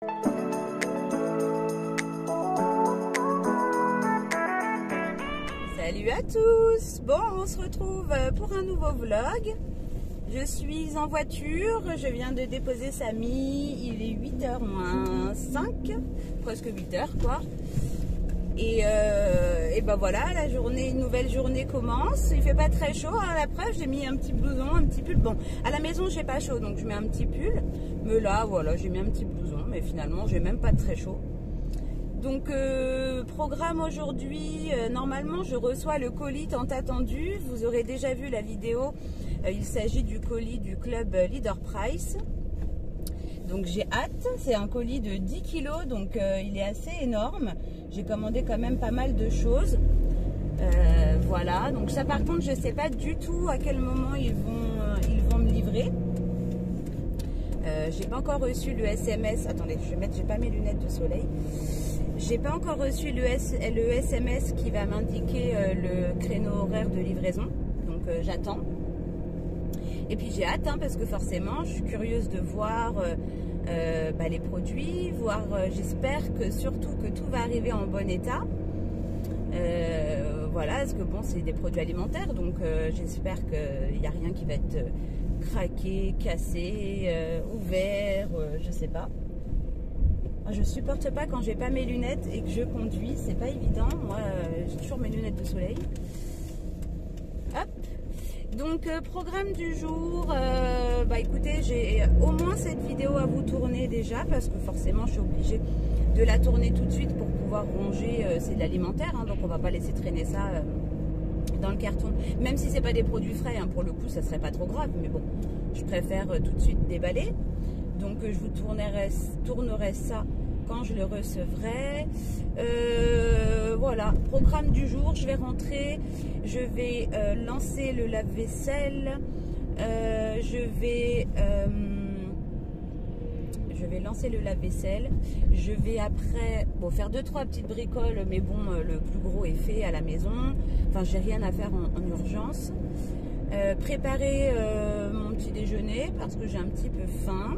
Salut à tous. Bon, on se retrouve pour un nouveau vlog. Je suis en voiture, je viens de déposer Samy, il est 8h moins 5, presque 8h quoi. Et ben voilà, la journée, une nouvelle journée commence. Il fait pas très chaud, à la preuve j'ai mis un petit blouson, un petit pull. Bon, à la maison j'ai pas chaud donc je mets un petit pull. Mais là voilà, j'ai mis un petit blouson, mais finalement j'ai même pas très chaud. Donc programme aujourd'hui, normalement je reçois le colis tant attendu. Vous aurez déjà vu la vidéo, il s'agit du colis du club Leader Price. Donc j'ai hâte, c'est un colis de 10 kg, donc il est assez énorme. J'ai commandé quand même pas mal de choses. Voilà, donc ça par contre je ne sais pas du tout à quel moment ils vont me livrer. J'ai pas encore reçu le SMS, attendez, j'ai pas mes lunettes de soleil. J'ai pas encore reçu le SMS qui va m'indiquer le créneau horaire de livraison, donc j'attends. Et puis j'ai hâte, hein, parce que forcément je suis curieuse de voir les produits, j'espère que surtout que tout va arriver en bon état. Voilà, parce que bon, c'est des produits alimentaires, donc j'espère qu'il n'y a rien qui va être craqué, cassé, ouvert, je sais pas. Je supporte pas quand j'ai pas mes lunettes et que je conduis, c'est pas évident. Moi, j'ai toujours mes lunettes de soleil. Hop. Donc, programme du jour. Écoutez, j'ai au moins cette vidéo à vous tourner déjà parce que forcément, je suis obligée de la tourner tout de suite pour pouvoir ranger. C'est de l'alimentaire, hein, donc on va pas laisser traîner ça dans le carton. Même si c'est pas des produits frais, hein, pour le coup, ça serait pas trop grave. Mais bon, je préfère tout de suite déballer. Donc je vous tournerai ça quand je le recevrai. Voilà, programme du jour, je vais rentrer, je vais lancer le lave-vaisselle, je vais lancer le lave-vaisselle, je vais après faire 2-3 petites bricoles, mais bon, le plus gros est fait à la maison, enfin j'ai rien à faire en urgence. Préparer mon petit déjeuner parce que j'ai un petit peu faim.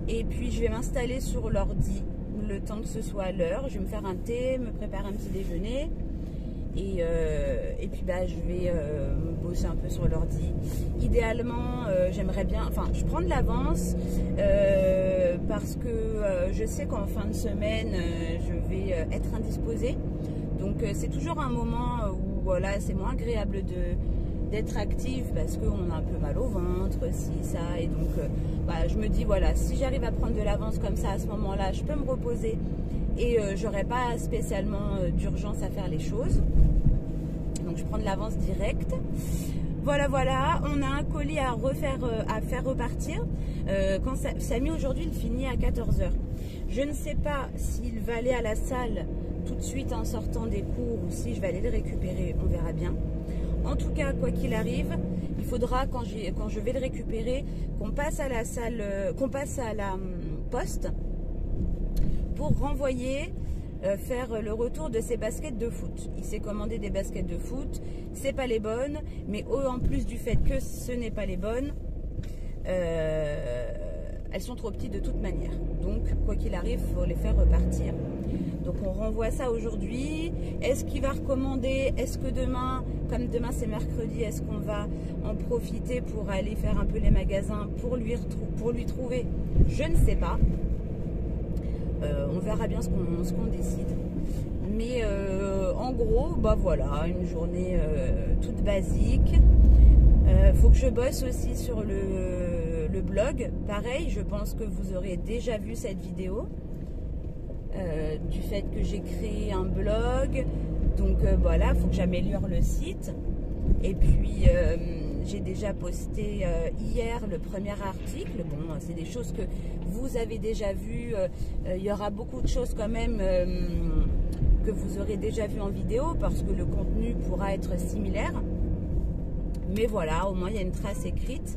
Et puis je vais m'installer sur l'ordi le temps que ce soit à l'heure. Je vais me faire un thé, me préparer un petit déjeuner. Et puis je vais bosser un peu sur l'ordi. Idéalement, j'aimerais bien... Enfin, je prends de l'avance parce que je sais qu'en fin de semaine, je vais être indisposée. Donc c'est toujours un moment où voilà, c'est moins agréable d'être active parce qu'on a un peu mal au ventre, ça, et donc je me dis voilà, si j'arrive à prendre de l'avance comme ça à ce moment-là, je peux me reposer et j'aurai pas spécialement d'urgence à faire les choses, donc je prends de l'avance direct. Voilà, on a un colis à faire repartir. Quand Samy aujourd'hui il finit à 14h. Je ne sais pas s'il va aller à la salle tout de suite en sortant des cours ou si je vais aller le récupérer, on verra bien. En tout cas, quoi qu'il arrive, il faudra, quand je vais le récupérer, qu'on passe à la salle, qu'on passe à la poste pour renvoyer, faire le retour de ses baskets de foot. Il s'est commandé des baskets de foot, c'est pas les bonnes, mais en plus du fait que ce n'est pas les bonnes, elles sont trop petites de toute manière. Donc, quoi qu'il arrive, il faut les faire repartir. Donc, on renvoie ça aujourd'hui. Est-ce qu'il va recommander? Est-ce que demain, comme demain c'est mercredi, est-ce qu'on va en profiter pour aller faire un peu les magasins pour lui trouver? Je ne sais pas. On verra bien ce qu'on décide. Mais en gros, voilà, une journée toute basique. Faut que je bosse aussi sur le blog. Pareil, je pense que vous aurez déjà vu cette vidéo du fait que j'ai créé un blog. Donc voilà, faut que j'améliore le site. Et puis j'ai déjà posté hier le premier article. Bon, c'est des choses que vous avez déjà vues. Il y aura beaucoup de choses quand même que vous aurez déjà vues en vidéo parce que le contenu pourra être similaire. Mais voilà, au moins il y a une trace écrite.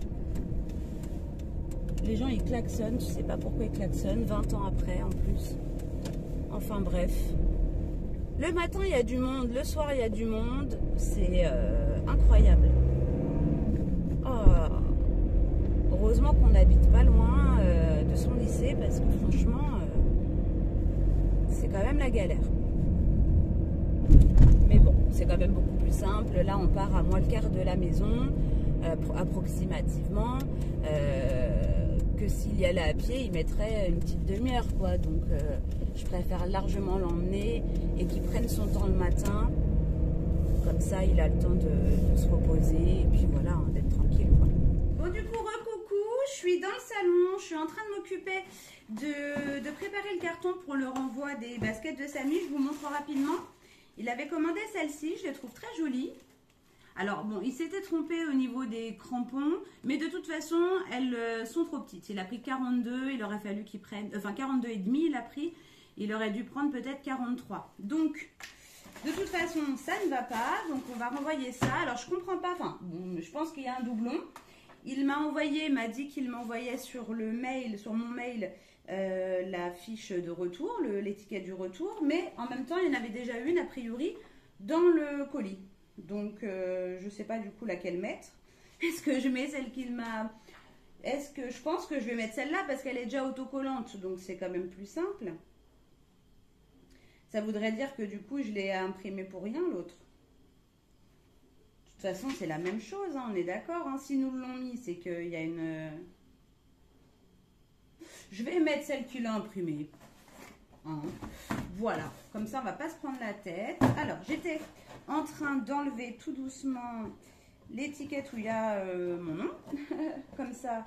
Les gens ils klaxonnent, je sais pas pourquoi ils klaxonnent, 20 ans après en plus. Enfin bref. Le matin il y a du monde, le soir il y a du monde, c'est incroyable. Oh. Heureusement qu'on n'habite pas loin de son lycée parce que franchement quand même la galère. Mais bon, c'est quand même beaucoup plus simple. Là, on part à moins le quart de la maison, approximativement. Que s'il y allait à pied, il mettrait une petite demi-heure, quoi. Donc, je préfère largement l'emmener et qu'il prenne son temps le matin. Comme ça, il a le temps de se reposer et puis voilà, hein, d'être tranquille, quoi. Bon, du coup, recoucou, je suis dans le salon, je suis en train de m'occuper de préparer le carton pour le renvoi des baskets de Samy. Je vous montre rapidement. Il avait commandé celle-ci, je la trouve très jolie. Alors bon, il s'était trompé au niveau des crampons, mais de toute façon, elles sont trop petites. Il a pris 42, il aurait fallu qu'il prenne, enfin 42 et demi il a pris, il aurait dû prendre peut-être 43. Donc, de toute façon, ça ne va pas, donc on va renvoyer ça. Alors je comprends pas, enfin, bon, je pense qu'il y a un doublon. Il m'a envoyé, m'a dit qu'il m'envoyait sur le mail, sur mon mail, la fiche de retour, l'étiquette du retour, mais en même temps, il y en avait déjà une a priori dans le colis. Donc, je ne sais pas du coup laquelle mettre. Est-ce que je mets celle qu'il m'a... Est-ce que je pense que je vais mettre celle-là parce qu'elle est déjà autocollante, donc c'est quand même plus simple. Ça voudrait dire que du coup, je l'ai imprimé pour rien, l'autre. De toute façon, c'est la même chose, hein, on est d'accord. Hein, si nous l'ont mis, c'est qu'il y a une... Je vais mettre celle qu'il a imprimée. Hein. Voilà, comme ça, on ne va pas se prendre la tête. Alors, j'étais en train d'enlever tout doucement l'étiquette où il y a mon nom. Comme ça,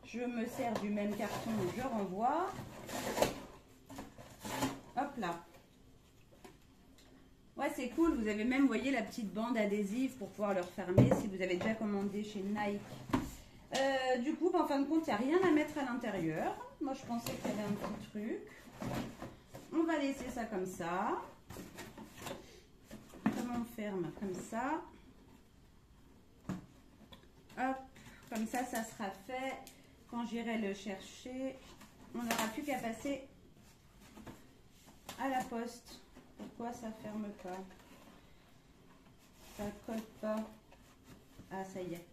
je me sers du même carton, je renvoie. Hop là. Ouais, c'est cool. Vous avez même, vous voyez, la petite bande adhésive pour pouvoir le refermer si vous avez déjà commandé chez Nike. Du coup, en fin de compte, il n'y a rien à mettre à l'intérieur. Moi, je pensais qu'il y avait un petit truc. On va laisser ça comme ça. Comment on ferme? Comme ça. Hop, comme ça, ça sera fait. Quand j'irai le chercher, on n'aura plus qu'à passer à la poste. Pourquoi ça ferme pas? Ça colle pas. Ah, ça y est.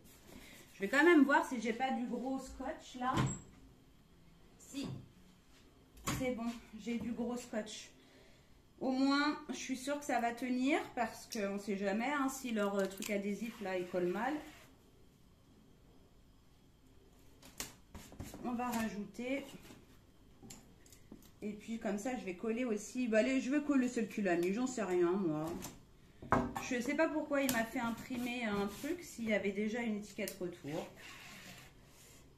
Je vais quand même voir si j'ai pas du gros scotch là. Si. C'est bon, j'ai du gros scotch. Au moins, je suis sûre que ça va tenir parce qu'on ne sait jamais hein, si leur truc adhésif là, il colle mal. On va rajouter. Et puis comme ça, je vais coller aussi. Bah, allez, je vais coller celle qu'il a mis, j'en sais rien moi. Je ne sais pas pourquoi il m'a fait imprimer un truc s'il y avait déjà une étiquette retour.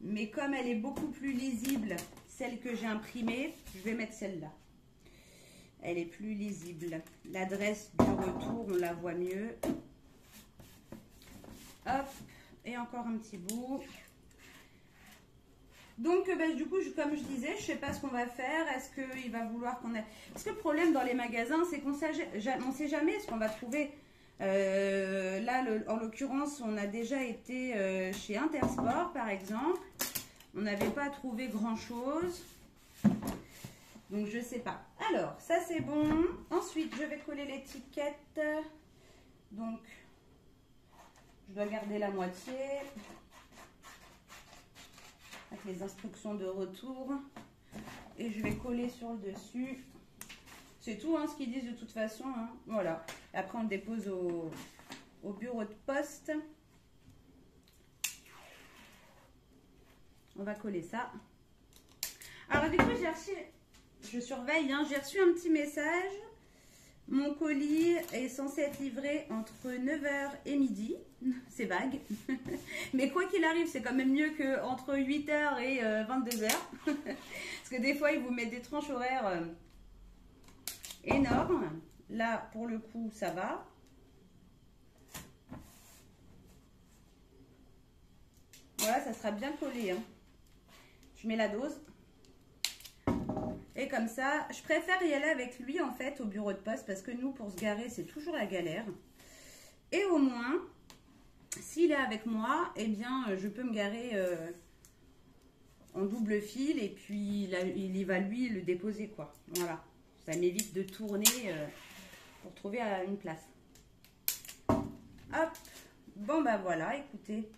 Mais comme elle est beaucoup plus lisible, celle que j'ai imprimée, je vais mettre celle-là. Elle est plus lisible. L'adresse du retour, on la voit mieux. Hop, et encore un petit bout. Donc, bah, du coup, comme je disais, je ne sais pas ce qu'on va faire. Est-ce qu'il va vouloir qu'on ait... Parce que le problème dans les magasins, c'est qu'on ne sait jamais ce qu'on va trouver. Là, en l'occurrence, on a déjà été chez Intersport, par exemple. On n'avait pas trouvé grand-chose. Donc, je ne sais pas. Alors, ça, c'est bon. Ensuite, je vais coller l'étiquette. Donc, je dois garder la moitié. Avec les instructions de retour. Et je vais coller sur le dessus. C'est tout hein, ce qu'ils disent de toute façon. Hein. Voilà. Après, on le dépose au bureau de poste. On va coller ça. Alors, du coup, j'ai reçu... Je surveille, hein, j'ai reçu un petit message. Mon colis est censé être livré entre 9h et midi. C'est vague. Mais quoi qu'il arrive, c'est quand même mieux qu'entre 8h et 22h. Parce que des fois, ils vous mettent des tranches horaires énormes. Là, pour le coup, ça va. Voilà, ça sera bien collé. Hein. Je mets la dose. Et comme ça, je préfère y aller avec lui en fait au bureau de poste parce que nous, pour se garer, c'est toujours la galère. Et au moins, s'il est avec moi, eh bien, je peux me garer en double fil et puis il va lui le déposer quoi. Voilà, ça m'évite de tourner pour trouver une place. Hop, bon bah voilà, écoutez,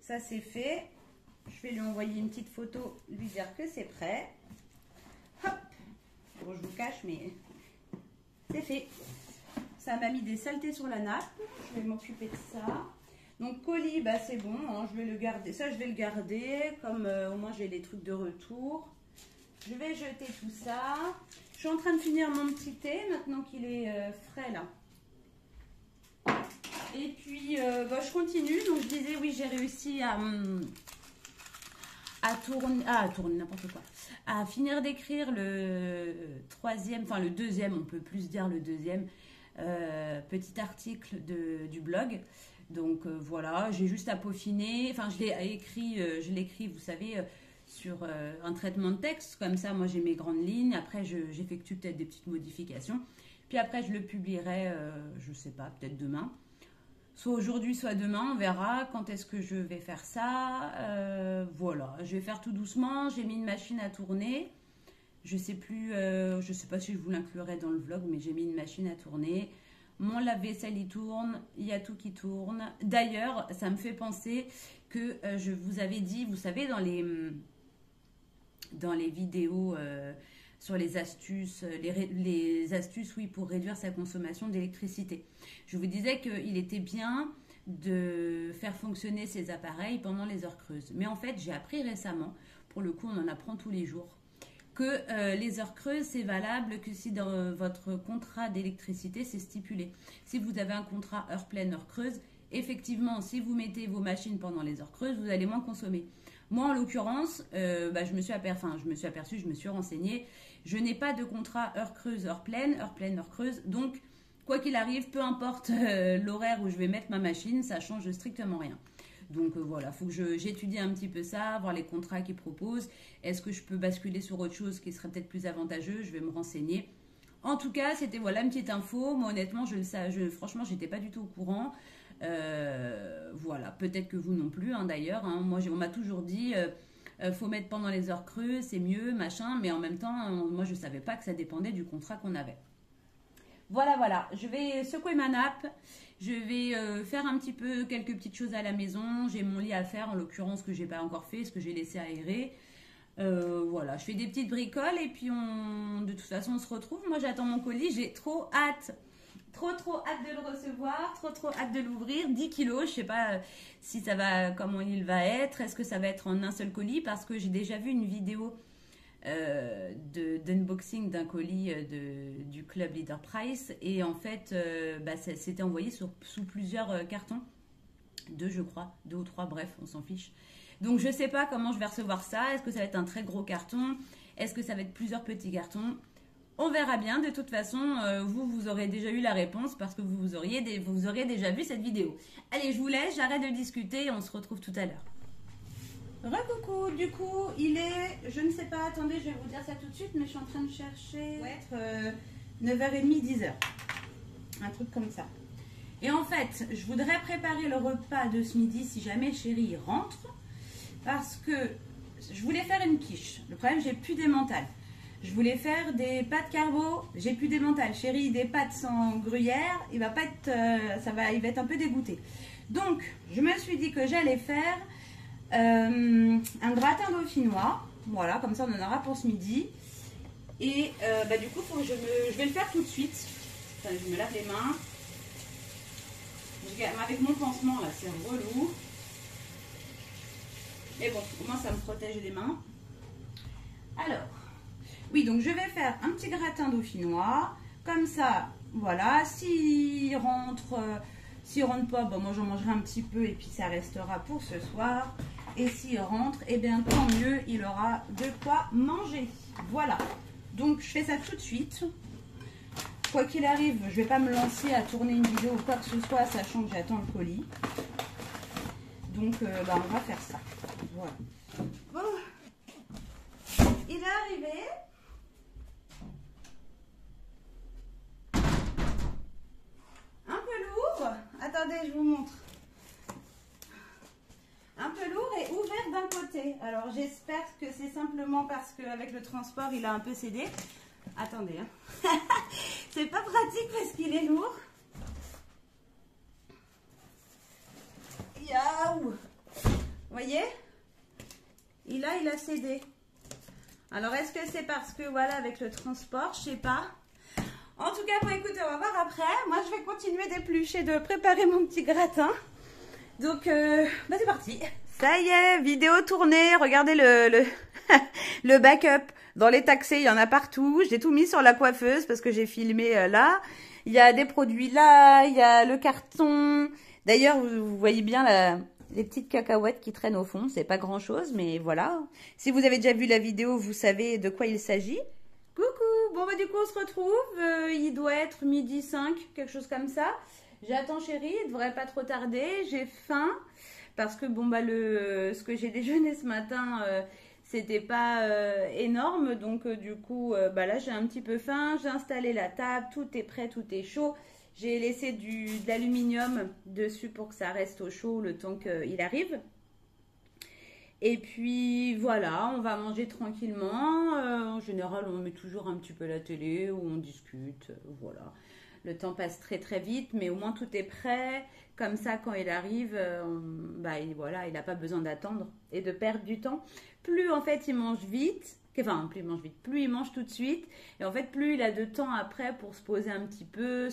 ça c'est fait. Je vais lui envoyer une petite photo, lui dire que c'est prêt. Hop. Bon, je vous cache, mais c'est fait. Ça m'a mis des saletés sur la nappe. Je vais m'occuper de ça. Donc colis, bah c'est bon, hein, je vais le garder. Ça, je vais le garder, comme au moins j'ai les trucs de retour. Je vais jeter tout ça. Je suis en train de finir mon petit thé, maintenant qu'il est frais là. Et puis, bah, je continue. Donc je disais, oui, j'ai réussi à tourner n'importe quoi. À finir d'écrire le troisième, enfin le deuxième, on peut plus dire le deuxième petit article du blog. Donc voilà, j'ai juste à peaufiner. Enfin, je l'ai écrit, vous savez, sur un traitement de texte. Comme ça, moi j'ai mes grandes lignes. Après, j'effectue peut-être des petites modifications. Puis après, je le publierai, je sais pas, peut-être demain. Soit aujourd'hui, soit demain, on verra quand est-ce que je vais faire ça. Voilà, je vais faire tout doucement. J'ai mis une machine à tourner. Je sais plus, je sais pas si je vous l'inclurai dans le vlog, mais j'ai mis une machine à tourner. Mon lave-vaisselle, il tourne. Il y a tout qui tourne. D'ailleurs, ça me fait penser que je vous avais dit, vous savez, dans les vidéos sur les astuces, les astuces, oui, pour réduire sa consommation d'électricité. Je vous disais qu'il était bien de faire fonctionner ces appareils pendant les heures creuses. Mais en fait, j'ai appris récemment, pour le coup, on en apprend tous les jours, que les heures creuses, c'est valable que si dans votre contrat d'électricité, c'est stipulé. Si vous avez un contrat heure pleine, heure creuse, effectivement, si vous mettez vos machines pendant les heures creuses, vous allez moins consommer. Moi, en l'occurrence, je me suis renseignée. Je n'ai pas de contrat heure creuse, heure pleine, heure creuse. Donc, quoi qu'il arrive, peu importe l'horaire où je vais mettre ma machine, ça change strictement rien. Donc voilà, il faut que j'étudie un petit peu ça, voir les contrats qu'ils proposent. Est-ce que je peux basculer sur autre chose qui serait peut-être plus avantageux? Je vais me renseigner. En tout cas, c'était voilà une petite info. Moi, honnêtement, franchement, j'étais pas du tout au courant. Voilà, peut-être que vous non plus, hein, d'ailleurs. Hein. Moi, on m'a toujours dit, faut mettre pendant les heures creuses, c'est mieux, machin. Mais en même temps, moi, je savais pas que ça dépendait du contrat qu'on avait. Voilà, je vais secouer ma nappe, je vais faire un petit peu quelques petites choses à la maison. J'ai mon lit à faire, en l'occurrence, que j'ai pas encore fait, ce que j'ai laissé aérer. Voilà, je fais des petites bricoles et puis de toute façon, on se retrouve. Moi, j'attends mon colis, j'ai trop hâte. Trop hâte de le recevoir, trop hâte de l'ouvrir. 10 kilos, je sais pas si ça va, comment il va être. Est-ce que ça va être en un seul colis? Parce que j'ai déjà vu une vidéo d'unboxing d'un colis du club Leader Price. Et en fait, c'était envoyé sous plusieurs cartons. 2, je crois. 2 ou 3, bref, on s'en fiche. Donc, je sais pas comment je vais recevoir ça. Est-ce que ça va être un très gros carton? Est-ce que ça va être plusieurs petits cartons? On verra bien. De toute façon, vous aurez déjà eu la réponse parce que vous aurez déjà vu cette vidéo. Allez, je vous laisse, j'arrête de discuter et on se retrouve tout à l'heure. Recoucou, du coup, il est, je ne sais pas, attendez, je vais vous dire ça tout de suite, mais je suis en train de chercher, être 9h30, 10h. Un truc comme ça. Et en fait, je voudrais préparer le repas de ce midi si jamais chérie rentre, parce que je voulais faire une quiche. Le problème, j'ai plus d'emmental. Je voulais faire des pâtes carbo, j'ai plus d'emmental. Chérie, des pâtes sans gruyère, il va être un peu dégoûté. Donc, je me suis dit que j'allais faire un gratin dauphinois. Voilà, comme ça on en aura pour ce midi. Et du coup, je vais le faire tout de suite. Enfin, je me lave les mains. Avec mon pansement là, c'est relou. Mais bon, au moins ça me protège les mains. Alors, oui, donc je vais faire un petit gratin dauphinois. Comme ça, voilà. S'il rentre pas, bon, moi j'en mangerai un petit peu et puis ça restera pour ce soir. Et s'il rentre, eh bien tant mieux, il aura de quoi manger. Voilà. Donc je fais ça tout de suite. Quoi qu'il arrive, je ne vais pas me lancer à tourner une vidéo ou quoi que ce soit, sachant que j'attends le colis. Donc on va faire ça. Voilà. Bon. Il est arrivé. Un peu lourd. Attendez, je vous montre. Un peu lourd et ouvert d'un côté. Alors j'espère que c'est simplement parce qu'avec le transport il a un peu cédé. Attendez, hein. C'est pas pratique parce qu'il est lourd. Yaouh. Vous voyez? Il a cédé. Alors, est-ce que c'est parce que, voilà, avec le transport, je sais pas. En tout cas, bon, écoutez, on va voir après. Moi, je vais continuer d'éplucher, de préparer mon petit gratin. Donc, bah, c'est parti. Ça y est, vidéo tournée. Regardez le backup. Dans les taxés, il y en a partout. J'ai tout mis sur la coiffeuse parce que j'ai filmé là. Il y a des produits là, il y a le carton. D'ailleurs, vous voyez bien les petites cacahuètes qui traînent au fond. C'est pas grand chose, mais voilà. Si vous avez déjà vu la vidéo, vous savez de quoi il s'agit. Coucou. Bon, bah du coup, on se retrouve. Il doit être 12h05, quelque chose comme ça. J'attends chérie, il devrait pas trop tarder. J'ai faim parce que bon, bah ce que j'ai déjeuné ce matin, c'était pas énorme. Donc du coup, bah là, j'ai un petit peu faim. J'ai installé la table, tout est prêt, tout est chaud. J'ai laissé de l'aluminium dessus pour que ça reste au chaud le temps qu'il arrive. Et puis voilà, on va manger tranquillement. En général, on met toujours un petit peu la télé ou on discute. Voilà. Le temps passe très très vite, mais au moins tout est prêt. Comme ça, quand il arrive, bah, voilà, il n'a pas besoin d'attendre et de perdre du temps. Plus en fait il mange vite, enfin plus il mange vite, plus il mange tout de suite. Et en fait, plus il a de temps après pour se poser un petit peu,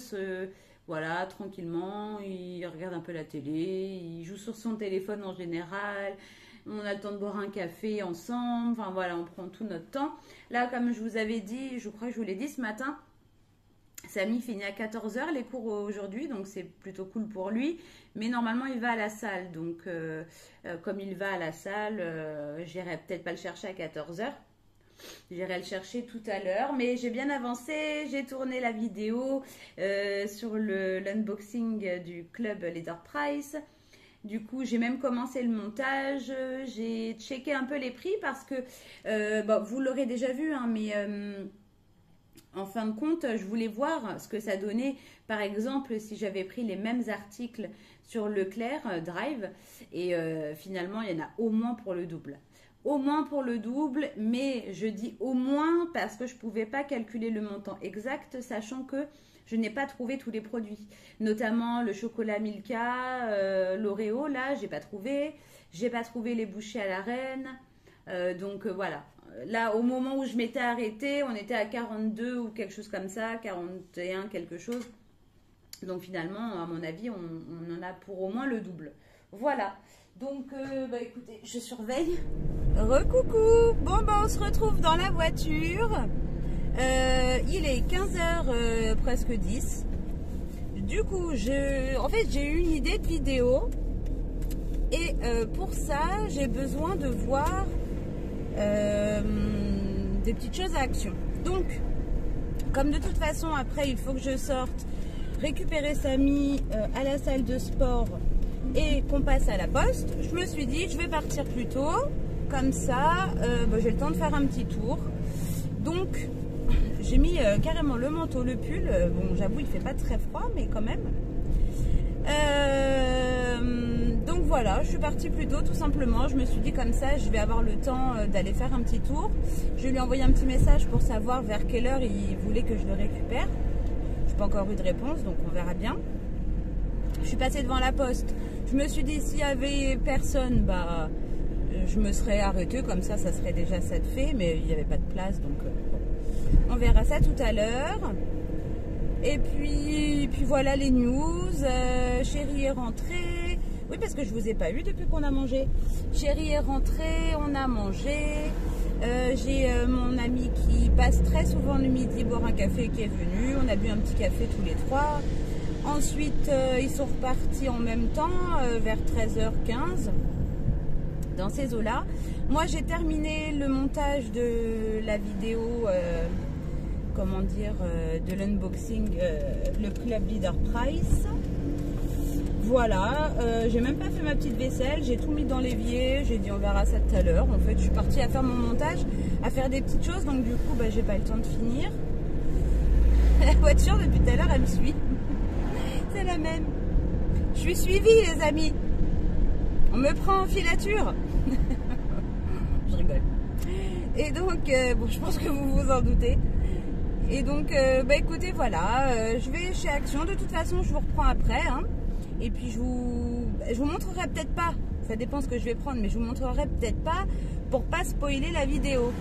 voilà, tranquillement. Il regarde un peu la télé, il joue sur son téléphone en général. On a le temps de boire un café ensemble. Enfin voilà, on prend tout notre temps. Là, comme je vous avais dit, je crois que je vous l'ai dit ce matin, Samy finit à 14h les cours aujourd'hui, donc c'est plutôt cool pour lui. Mais normalement, il va à la salle. Donc, comme il va à la salle, j'irai peut-être pas le chercher à 14h. J'irai le chercher tout à l'heure. Mais j'ai bien avancé. J'ai tourné la vidéo sur l'unboxing du club Leader Price. Du coup, j'ai même commencé le montage. J'ai checké un peu les prix parce que, bon, vous l'aurez déjà vu, hein, mais... en fin de compte, je voulais voir ce que ça donnait. Par exemple, si j'avais pris les mêmes articles sur Leclerc Drive. Et finalement, il y en a au moins pour le double. Au moins pour le double. Mais je dis au moins parce que je ne pouvais pas calculer le montant exact. Sachant que je n'ai pas trouvé tous les produits. Notamment le chocolat Milka, l'Oreo. Là, j'ai pas trouvé. J'ai pas trouvé les bouchées à la reine. Donc voilà. Là, au moment où je m'étais arrêtée, on était à 42 ou quelque chose comme ça, 41 quelque chose. Donc finalement, à mon avis, on en a pour au moins le double. Voilà. Donc, bah écoutez, je surveille. Recoucou. Bon, bah on se retrouve dans la voiture. Il est 15h presque 10. Du coup, en fait, j'ai eu une idée de vidéo. Et pour ça, j'ai besoin de voir... des petites choses à action. Donc, comme de toute façon, après, il faut que je sorte récupérer Samy à la salle de sport et qu'on passe à la poste, je me suis dit, je vais partir plus tôt. Comme ça, bah, j'ai le temps de faire un petit tour. Donc, j'ai mis carrément le manteau, le pull. Bon, j'avoue, il fait pas très froid, mais quand même. Donc voilà, je suis partie plus tôt tout simplement. Je me suis dit comme ça, je vais avoir le temps d'aller faire un petit tour. Je lui ai envoyé un petit message pour savoir vers quelle heure il voulait que je le récupère. Je n'ai pas encore eu de réponse, donc on verra bien. Je suis passée devant la poste. Je me suis dit, s'il n'y avait personne, bah, je me serais arrêtée. Comme ça, ça serait déjà ça de fait. Mais il n'y avait pas de place, donc on verra ça tout à l'heure. Et puis voilà les news. Chérie est rentrée. Oui, parce que je vous ai pas eu depuis qu'on a mangé. Chérie est rentrée, on a mangé. J'ai mon ami qui passe très souvent le midi boire un café qui est venu. On a bu un petit café tous les trois. Ensuite, ils sont repartis en même temps vers 13h15 dans ces eaux-là. Moi, j'ai terminé le montage de la vidéo... comment dire, de l'unboxing, le club Leader Price. Voilà, j'ai même pas fait ma petite vaisselle, j'ai tout mis dans l'évier, j'ai dit on verra ça tout à l'heure. En fait, je suis partie à faire mon montage, à faire des petites choses, donc du coup, bah, j'ai pas eu le temps de finir. La voiture, depuis tout à l'heure, elle me suit. C'est la même. Je suis suivie, les amis. On me prend en filature. Je rigole. Et donc, bon, je pense que vous vous en doutez. Et donc, bah écoutez, voilà, je vais chez Action. De toute façon, je vous reprends après. Hein. Et puis, je vous montrerai peut-être pas. Ça dépend ce que je vais prendre, mais je vous montrerai peut-être pas pour pas spoiler la vidéo.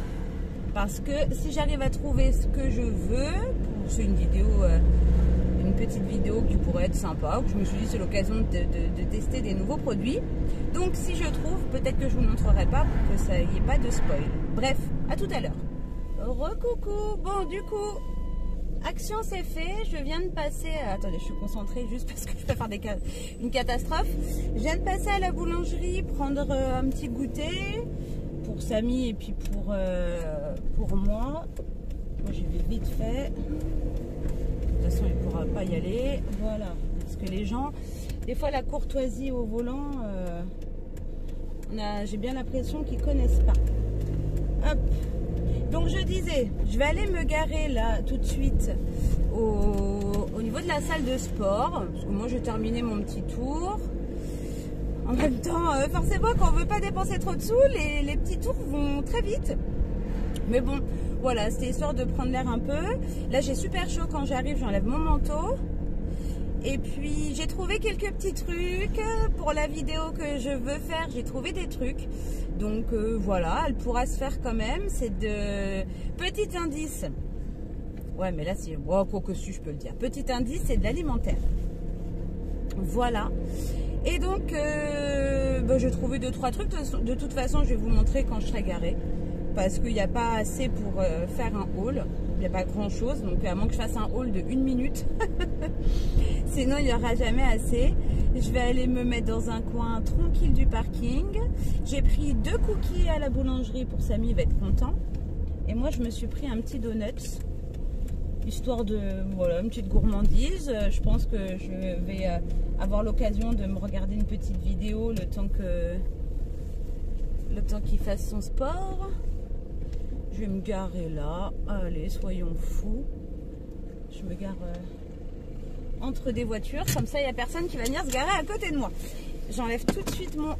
Parce que si j'arrive à trouver ce que je veux, c'est une vidéo, une petite vidéo qui pourrait être sympa, je me suis dit c'est l'occasion de tester des nouveaux produits. Donc si je trouve, peut-être que je vous montrerai pas pour que ça n'y ait pas de spoil. Bref, à tout à l'heure. Recoucou. Bon, du coup, action c'est fait. Je viens de passer... Attendez, je suis concentrée juste parce que je peux faire une catastrophe. Je viens de passer à la boulangerie, prendre un petit goûter pour Samy et puis pour moi. Moi, j'y vais vite fait. De toute façon, il ne pourra pas y aller. Voilà. Parce que les gens... Des fois, la courtoisie au volant, j'ai bien l'impression qu'ils ne connaissent pas. Hop. Donc, je disais, je vais aller me garer là, tout de suite, au niveau de la salle de sport. Parce que moi, j'ai terminé mon petit tour. En même temps, forcément, quand on ne veut pas dépenser trop de sous, les petits tours vont très vite. Mais bon, voilà, c'était histoire de prendre l'air un peu. Là, j'ai super chaud quand j'arrive, j'enlève mon manteau. Et puis, j'ai trouvé quelques petits trucs. Pour la vidéo que je veux faire, j'ai trouvé des trucs. Donc, voilà, elle pourra se faire quand même. C'est de... Petit indice. Ouais, mais là, c'est... Oh, quoi que si, je peux le dire. Petit indice, c'est de l'alimentaire. Voilà. Et donc, j'ai trouvé 2-3 trucs. De toute façon, je vais vous montrer quand je serai garée. Parce qu'il n'y a pas assez pour faire un haul. Il n'y a pas grand chose. Donc, à moins que je fasse un haul de 1 minute. Sinon, il n'y aura jamais assez. Je vais aller me mettre dans un coin tranquille du parking. J'ai pris 2 cookies à la boulangerie pour Samy, il va être content. Et moi, je me suis pris un petit donut. Histoire de, voilà, une petite gourmandise. Je pense que je vais avoir l'occasion de me regarder une petite vidéo le temps qu'il fasse son sport. Je vais me garer là. Allez, soyons fous. Je me gare entre des voitures. Comme ça, il n'y a personne qui va venir se garer à côté de moi. J'enlève tout de suite mon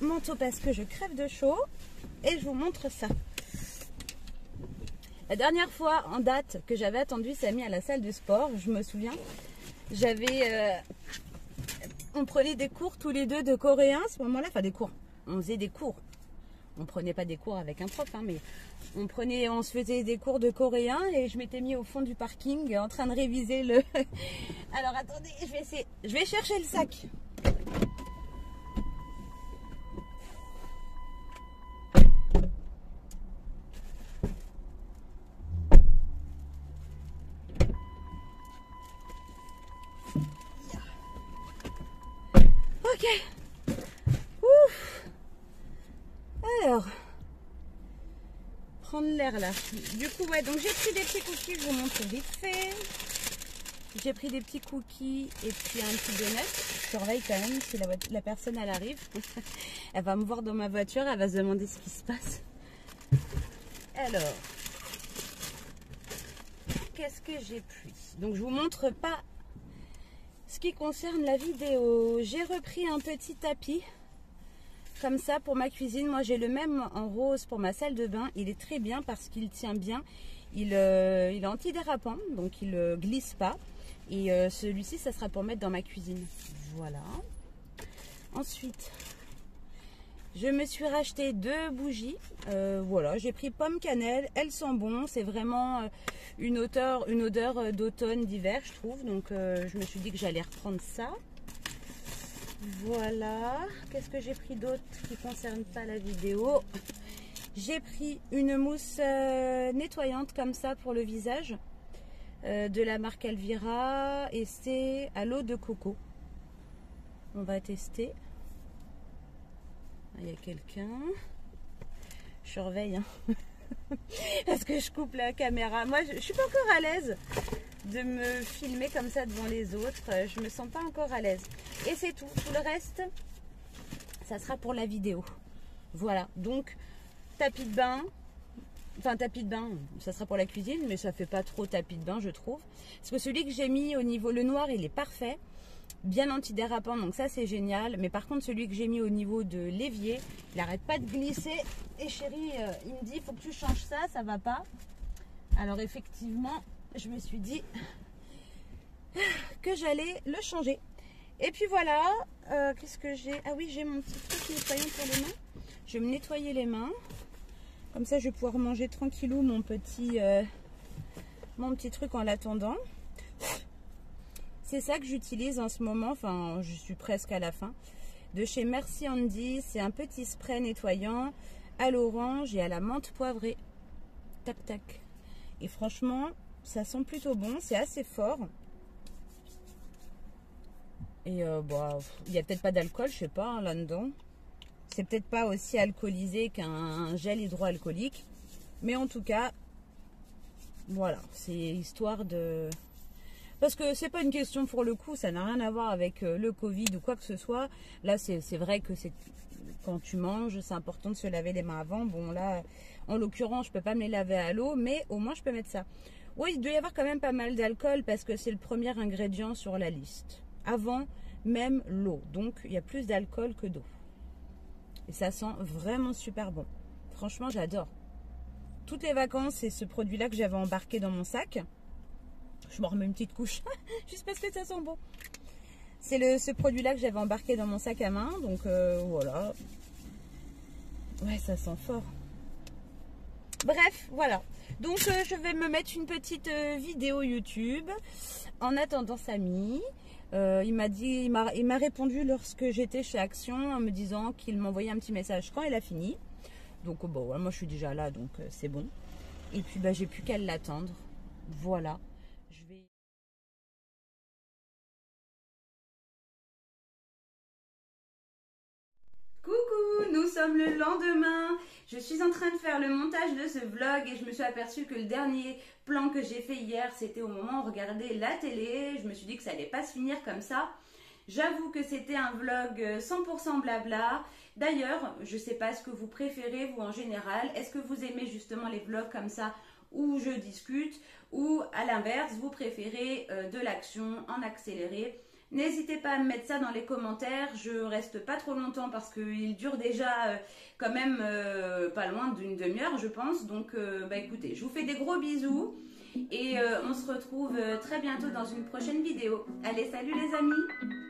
manteau parce que je crève de chaud. Et je vous montre ça. La dernière fois en date que j'avais attendu Samy à la salle de sport, je me souviens, on prenait des cours tous les deux de coréen à ce moment-là, enfin des cours, on faisait des cours. On prenait pas des cours avec un prof, hein, mais on se faisait des cours de coréen et je m'étais mis au fond du parking en train de réviser le... Alors attendez, je vais chercher le sac. Ok. Ouf. Alors, prendre l'air là. Du coup, ouais, donc j'ai pris des petits cookies, je vous montre vite fait. J'ai pris des petits cookies et puis un petit donut. Je surveille quand même si la personne elle arrive. Elle va me voir dans ma voiture, elle va se demander ce qui se passe. Alors, qu'est-ce que j'ai pris? Donc je vous montre pas ce qui concerne la vidéo. J'ai repris un petit tapis comme ça pour ma cuisine. Moi j'ai le même en rose pour ma salle de bain. Il est très bien parce qu'il tient bien. Il est antidérapant, donc il ne glisse pas. Et celui-ci, ça sera pour mettre dans ma cuisine. Voilà. Ensuite, je me suis racheté 2 bougies. Voilà, j'ai pris pomme cannelle. Elles sont bonnes. C'est vraiment une odeur d'automne, d'hiver, je trouve. Donc, je me suis dit que j'allais reprendre ça. Voilà. Qu'est-ce que j'ai pris d'autre qui ne concerne pas la vidéo? J'ai pris une mousse nettoyante comme ça pour le visage. De la marque Elvira. Et c'est à l'eau de coco. On va tester. Il y a quelqu'un. Je surveille. Hein. Parce que je coupe la caméra. Moi, je suis pas encore à l'aise de me filmer comme ça devant les autres. Je me sens pas encore à l'aise. Et c'est tout. Tout le reste, ça sera pour la vidéo. Voilà. Donc, tapis de bain. Enfin, tapis de bain, ça sera pour la cuisine, mais ça fait pas trop tapis de bain, je trouve. Parce que celui que j'ai mis au niveau, le noir, il est parfait. Bien antidérapant, donc ça c'est génial. Mais par contre, celui que j'ai mis au niveau de l'évier, il n'arrête pas de glisser. Et chérie, il me dit, il faut que tu changes ça, ça va pas. Alors effectivement, je me suis dit que j'allais le changer. Et puis voilà, qu'est-ce que j'ai? Ah oui, j'ai mon petit truc nettoyant pour les mains. Je vais me nettoyer les mains. Comme ça, je vais pouvoir manger tranquillou mon petit truc en l'attendant. C'est ça que j'utilise en ce moment. Enfin, je suis presque à la fin. De chez Merci Handy. C'est un petit spray nettoyant à l'orange et à la menthe poivrée. Tac, tac. Et franchement, ça sent plutôt bon. C'est assez fort. Et bah, il n'y a peut-être pas d'alcool, je sais pas, hein, là-dedans. C'est peut-être pas aussi alcoolisé qu'un gel hydroalcoolique. Mais en tout cas, voilà, c'est histoire de... Parce que c'est pas une question pour le coup, ça n'a rien à voir avec le Covid ou quoi que ce soit. Là, c'est vrai que c'est quand tu manges, c'est important de se laver les mains avant. Bon, là, en l'occurrence, je peux pas me les laver à l'eau, mais au moins, je peux mettre ça. Oui, il doit y avoir quand même pas mal d'alcool parce que c'est le premier ingrédient sur la liste. Avant même l'eau. Donc, il y a plus d'alcool que d'eau. Et ça sent vraiment super bon. Franchement, j'adore. Toutes les vacances, c'est ce produit-là que j'avais embarqué dans mon sac. Je m'en remets une petite couche, juste parce que ça sent bon. C'est ce produit-là que j'avais embarqué dans mon sac à main. Donc, voilà. Ouais, ça sent fort. Bref, voilà. Donc, je vais me mettre une petite vidéo YouTube. En attendant Samy. Il m'a répondu lorsque j'étais chez Action en me disant qu'il m'envoyait un petit message quand elle a fini. Donc bon, moi je suis déjà là, donc c'est bon. Et puis bah, j'ai plus qu'à l'attendre. Voilà. Je vais... Coucou, nous sommes le lendemain. Je suis en train de faire le montage de ce vlog et je me suis aperçue que le dernier plan que j'ai fait hier, c'était au moment où on regardait la télé. Je me suis dit que ça allait pas se finir comme ça. J'avoue que c'était un vlog 100% blabla. D'ailleurs, je sais pas ce que vous préférez, vous en général. Est-ce que vous aimez justement les vlogs comme ça où je discute ou à l'inverse, vous préférez de l'action en accéléré? N'hésitez pas à me mettre ça dans les commentaires. Je reste pas trop longtemps parce qu'il dure déjà quand même pas loin d'une demi-heure, je pense. Donc, bah écoutez, je vous fais des gros bisous et on se retrouve très bientôt dans une prochaine vidéo. Allez, salut les amis!